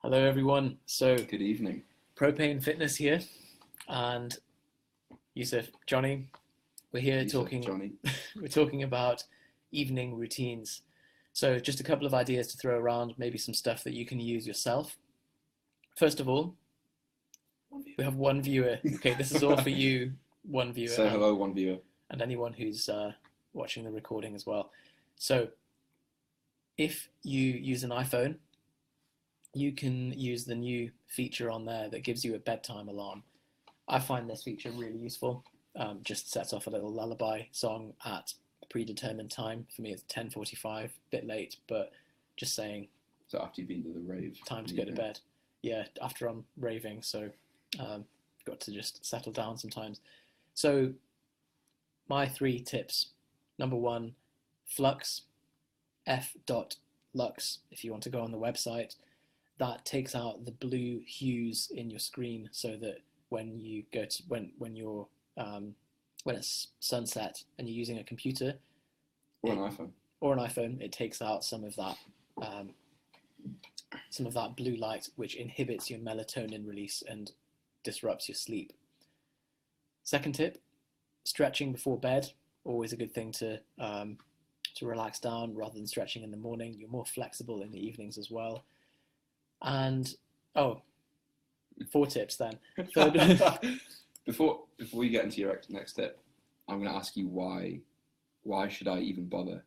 Hello, everyone. So, Good evening. Propane Fitness here, and Yusuf, Johnny, we're here Yusuf, talking. Johnny. We're talking about evening routines. So, just a couple of ideas to throw around, maybe some stuff that you can use yourself. First of all, we have one viewer. Okay, this is all for you, one viewer, Say hello, one viewer. and anyone who's watching the recording as well. So, if you use an iPhone, you can use the new feature on there that gives you a bedtime alarm. I find this feature really useful. Just sets off a little lullaby song at a predetermined time. For me, it's 10:45, a bit late, but just saying. So after you've been to the rave. Time to go to bed. Yeah, after I'm raving, so got to just settle down sometimes. So my 3 tips. Number 1, Flux, f.lux, if you want to go on the website. That takes out the blue hues in your screen, so that when you go to when it's sunset and you're using a computer or an iPhone, it takes out some of that blue light, which inhibits your melatonin release and disrupts your sleep. Second tip: stretching before bed. Always a good thing to relax down rather than stretching in the morning. You're more flexible in the evenings as well. And 4 tips then. Third, Before you get into your next tip, I'm going to ask you why should I even bother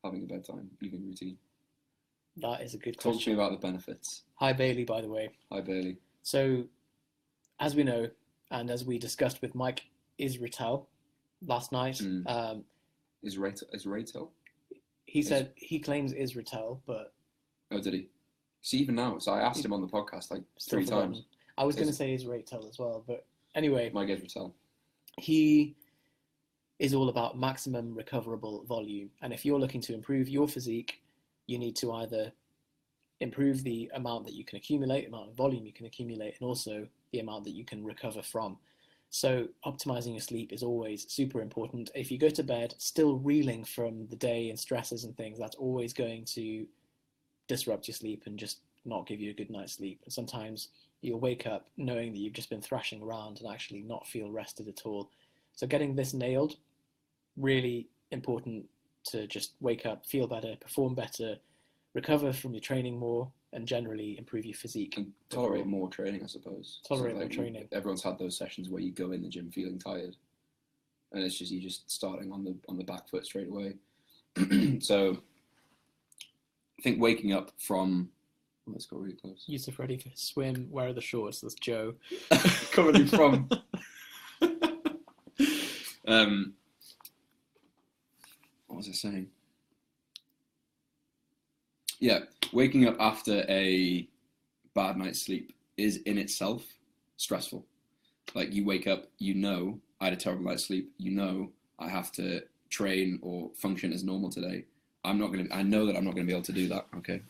having a bedtime evening routine? that is a good question. Talk to me about the benefits. Hi Bailey, by the way. Hi Bailey. So, as we know, and as we discussed with Mike Israetel last night, Israetel? he said he claims Israetel, but Oh, did he? See, even now, so I asked him on the podcast like 3 times. I was going to say Israetel as well, but anyway, Mike Israetel. He is all about maximum recoverable volume, and if you're looking to improve your physique, you need to either improve the amount that you can accumulate, the amount of volume you can accumulate, and also the amount that you can recover from. So optimizing your sleep is always super important. If you go to bed still reeling from the day and stresses and things, that's always going to disrupt your sleep and just not give you a good night's sleep. And sometimes you'll wake up knowing that you've just been thrashing around and actually not feel rested at all. So getting this nailed, really important to just wake up, feel better, perform better, recover from your training more, and generally improve your physique. And tolerate more training, I suppose. Tolerate more training. Everyone's had those sessions where you go in the gym feeling tired, and it's just you're just starting on the back foot straight away. So I think waking up from let's go really close. Yusuf ready for swim. Where are the shorts? That's Joe. Coming from. What was I saying? Yeah, waking up after a bad night's sleep is in itself stressful. Like you wake up, you know I had a terrible night's sleep. You know I have to train or function as normal today. I know that I'm not going to be able to do that. Okay,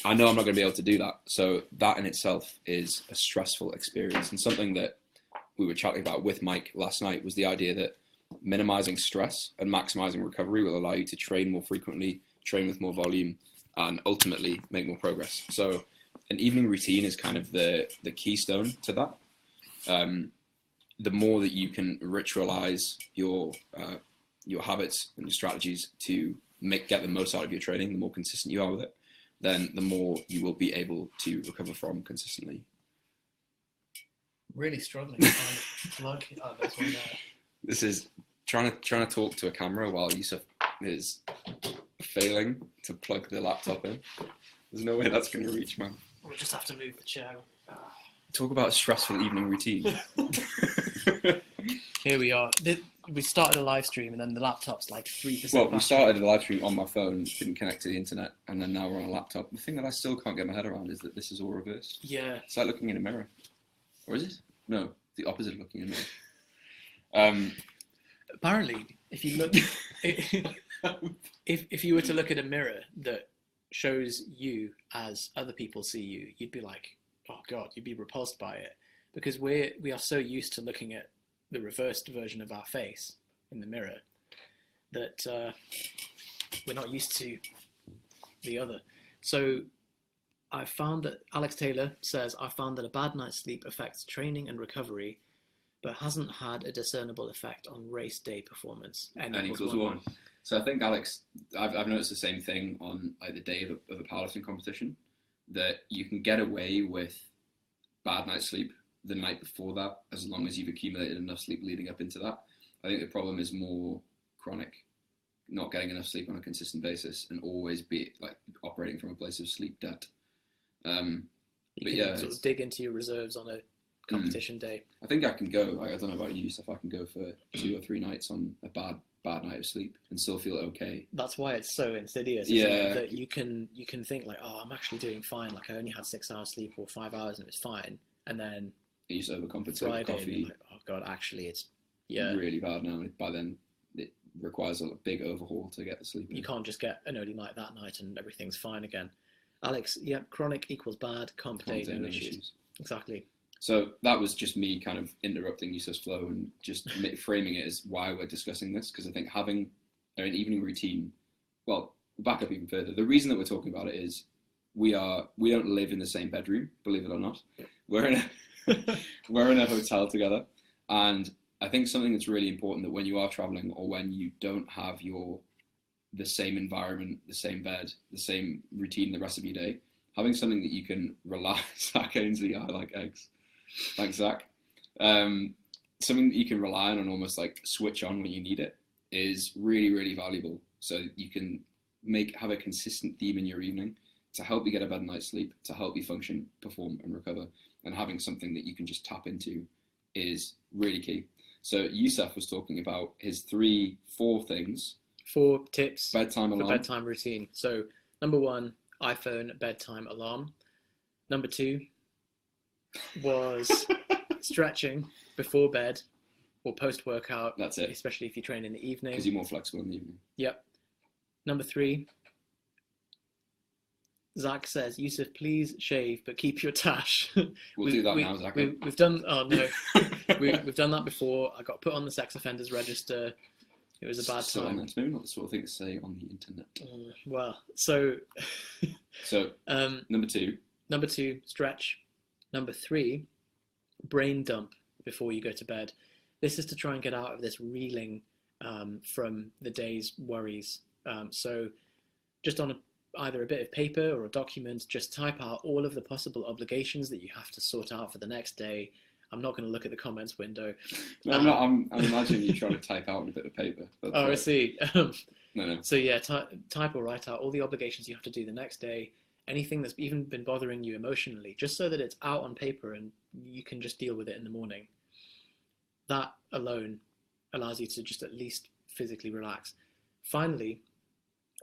I know I'm not going to be able to do that. So that in itself is a stressful experience. And something that we were chatting about with Mike last night was the idea that minimizing stress and maximizing recovery will allow you to train more frequently, train with more volume, and ultimately make more progress. So an evening routine is kind of the keystone to that. The more that you can ritualize your habits and your strategies to get the most out of your training, the more consistent you are with it, then the more you will be able to recover from consistently. Really struggling to plug this one there. This is trying to talk to a camera while Yusuf is failing to plug the laptop in. There's no way that's going to reach, man. We'll just have to move the chair. Talk about a stressful evening routine. Here we are. We started a live stream and then the laptop's like 3%. Well, we started a live stream on my phone, didn't connect to the internet, and then now we're on a laptop. The thing that I still can't get my head around is that this is all reversed. Yeah. It's like looking in a mirror. Or is it? No, the opposite of looking in a mirror. Apparently, if you look, if you were to look at a mirror that shows you as other people see you, you'd be like, oh God, you'd be repulsed by it, because we are so used to looking at the reversed version of our face in the mirror that we're not used to the other. So I found that Alex Taylor says, I found that a bad night's sleep affects training and recovery, but hasn't had a discernible effect on race day performance. N equals one. So I think, Alex, I've noticed the same thing on like the day of a powerlifting competition, that you can get away with bad night's sleep the night before that, as long as you've accumulated enough sleep leading up into that. I think the problem is more chronic, not getting enough sleep on a consistent basis and always be like operating from a place of sleep debt. But yeah, sort of dig into your reserves on a competition day. I think I can go. I don't know about you, so if I can go for 2 or 3 nights on a bad night of sleep and still feel okay. That's why it's so insidious. Isn't it? That you can think like, oh, I'm actually doing fine. Like I only had 6 hours sleep or 5 hours and it was fine. And then you just overcompensate with coffee. Like, oh god, actually it's really bad now. By then it requires a big overhaul to get the sleep in. You can't just get an early night that night and everything's fine again. Alex, chronic equals bad, comp day, no issues. Exactly. So that was just me kind of interrupting Yusuf's flow and just framing it as why we're discussing this, because I think having an evening routine, well, back up even further. The reason that we're talking about it is we don't live in the same bedroom, believe it or not. We're in a hotel together, and I think something that's really important, that when you are traveling or when you don't have the same environment, the same bed, the same routine the rest of your day, having something that you can rely. Zach Ainsley, I like eggs. Thanks, Zach. Something that you can rely on and almost like switch on when you need it is really, really valuable. So you can have a consistent theme in your evening to help you get a better night's sleep, to help you function, perform, and recover. And having something that you can just tap into is really key. So Yusuf was talking about his 4 things. 4 tips. Bedtime alarm. For bedtime routine. So number 1, iPhone bedtime alarm. Number 2 was stretching before bed or post-workout. That's it. Especially if you train in the evening. Because you're more flexible in the evening. Yep. Number 3, Zach says, Yusuf, please shave, but keep your tash. We'll do that now, Zach. We've done, oh no, we've done that before. I got put on the sex offenders register. It was a bad time. It's maybe not the sort of thing to say on the internet. So number 2. Number 2, stretch. Number 3, brain dump before you go to bed. This is to try and get out of this reeling from the day's worries. So just on either a bit of paper or a document, just type out all of the possible obligations that you have to sort out for the next day. I'm not going to look at the comments window. No, I'm imagining you trying to type out on a bit of paper. I see. No. So yeah, type or write out all the obligations you have to do the next day, anything that's even been bothering you emotionally, just so that it's out on paper and you can just deal with it in the morning. That alone allows you to just at least physically relax. Finally,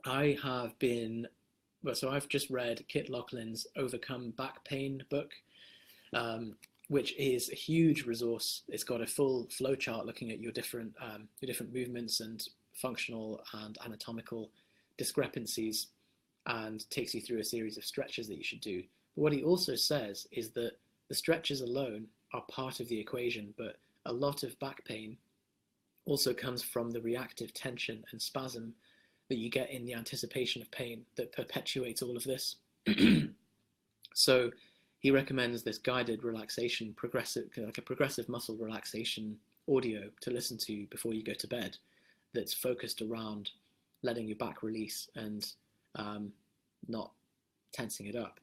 I've just read Kit Laughlin's Overcome Back Pain book, which is a huge resource. It's got a full flow chart looking at your different movements and functional and anatomical discrepancies, and takes you through a series of stretches that you should do. But what he also says is that the stretches alone are part of the equation, but a lot of back pain also comes from the reactive tension and spasm that you get in the anticipation of pain that perpetuates all of this. So he recommends this guided relaxation, like a progressive muscle relaxation audio to listen to before you go to bed, that's focused around letting your back release and not tensing it up.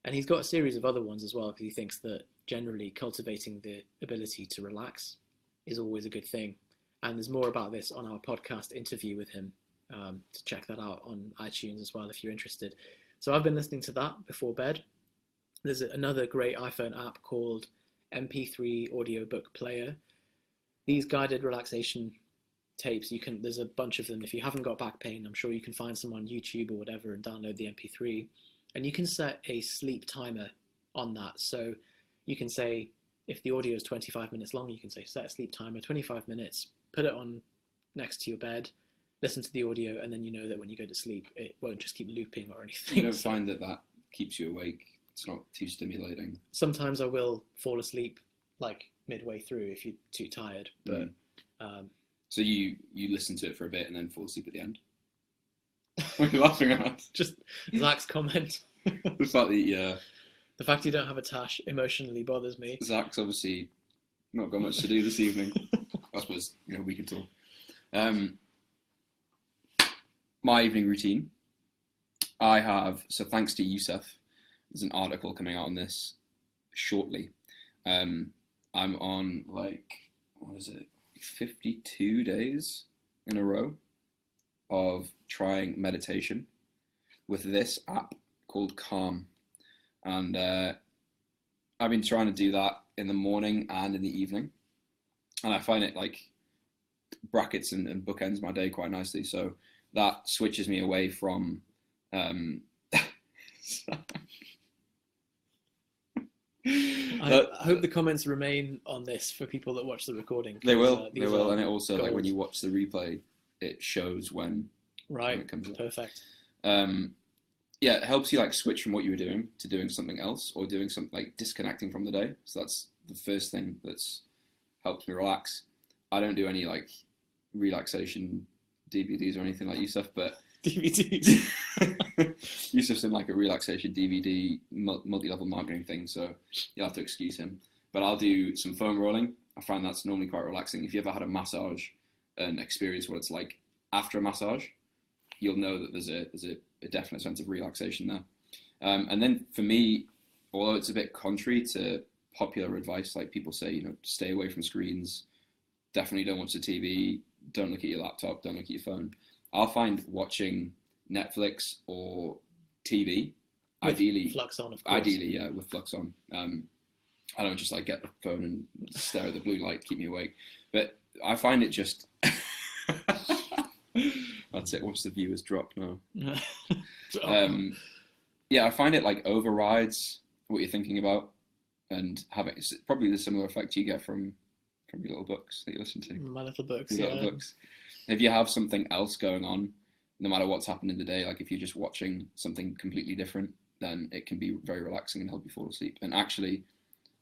And he's got a series of other ones as well, because he thinks that generally cultivating the ability to relax is always a good thing. And there's more about this on our podcast interview with him, to check that out on iTunes as well if you're interested. So I've been listening to that before bed. There's another great iPhone app called MP3 Audiobook Player. These guided relaxation tapes, there's a bunch of them. If you haven't got back pain, I'm sure you can find some on YouTube or whatever and download the MP3. And you can set a sleep timer on that. So you can say, if the audio is 25 minutes long, you can say set a sleep timer, 25 minutes, put it on next to your bed, listen to the audio, and then you know that when you go to sleep, it won't just keep looping or anything. You don't find that keeps you awake? It's not too stimulating. Sometimes I will fall asleep like midway through if you're too tired. But so you listen to it for a bit and then fall asleep at the end? What are you laughing at? Just Zach's comment. The fact that The fact you don't have a tash emotionally bothers me. Zach's obviously not got much to do this evening. I suppose we can talk. My evening routine. I have, so thanks to Yusuf, there's an article coming out on this shortly. I'm on 52 days in a row of trying meditation with this app called Calm. And I've been trying to do that in the morning and in the evening. And I find it brackets and bookends my day quite nicely. So that switches me away from I hope the comments remain on this for people that watch the recording. They will, and it also gold. When you watch the replay, it shows when it comes up. Perfect. It helps you switch from what you were doing to doing something else, or doing something disconnecting from the day. So that's the first thing that's helped me relax. I don't do any relaxation DVDs or anything like Yusuf, but DVDs. Yusuf's in a relaxation DVD multi-level marketing thing, so you'll have to excuse him. But I'll do some foam rolling. I find that's normally quite relaxing. If you ever had a massage and experience what it's like after a massage, you'll know that there's a definite sense of relaxation there. And then for me, although it's a bit contrary to popular advice, like people say, stay away from screens, definitely don't watch the TV, don't look at your laptop, don't look at your phone. I'll find watching Netflix or TV, with ideally Flux on, of course. Ideally, yeah, with Flux on. I don't just get the phone and stare at the blue light, keep me awake. But I find it just that's it. Watch the viewers drop now. I find it overrides what you're thinking about, and it's probably the similar effect you get from your little books that you listen to. My little books. Your little books. If you have something else going on, no matter what's happened in the day, if you're just watching something completely different, then it can be very relaxing and help you fall asleep. And actually,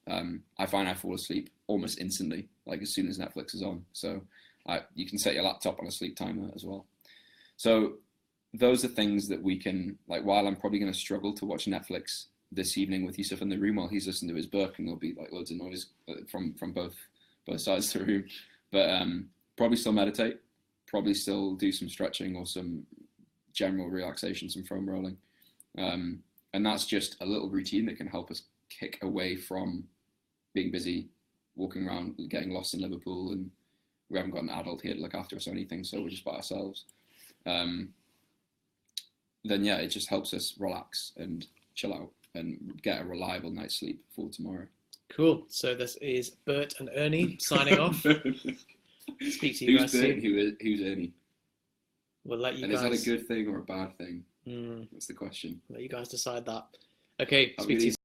I find I fall asleep almost instantly, as soon as Netflix is on. So you can set your laptop on a sleep timer as well. So those are things that we can, while I'm probably going to struggle to watch Netflix this evening with Yusuf in the room while he's listening to his book, and there'll be loads of noise from both sides of the room, but probably still meditate, probably still do some stretching or some general relaxation, some foam rolling. And that's just a little routine that can help us kick away from being busy, walking around, getting lost in Liverpool, and we haven't got an adult here to look after us or anything, so we're just by ourselves. Then it just helps us relax and chill out and get a reliable night's sleep for tomorrow. Cool. So this is Bert and Ernie signing off. Speak to you guys soon. Who's Ernie? We'll let you and guys... is that a good thing or a bad thing? That's the question. Let you guys decide that. Okay, I'll speak to you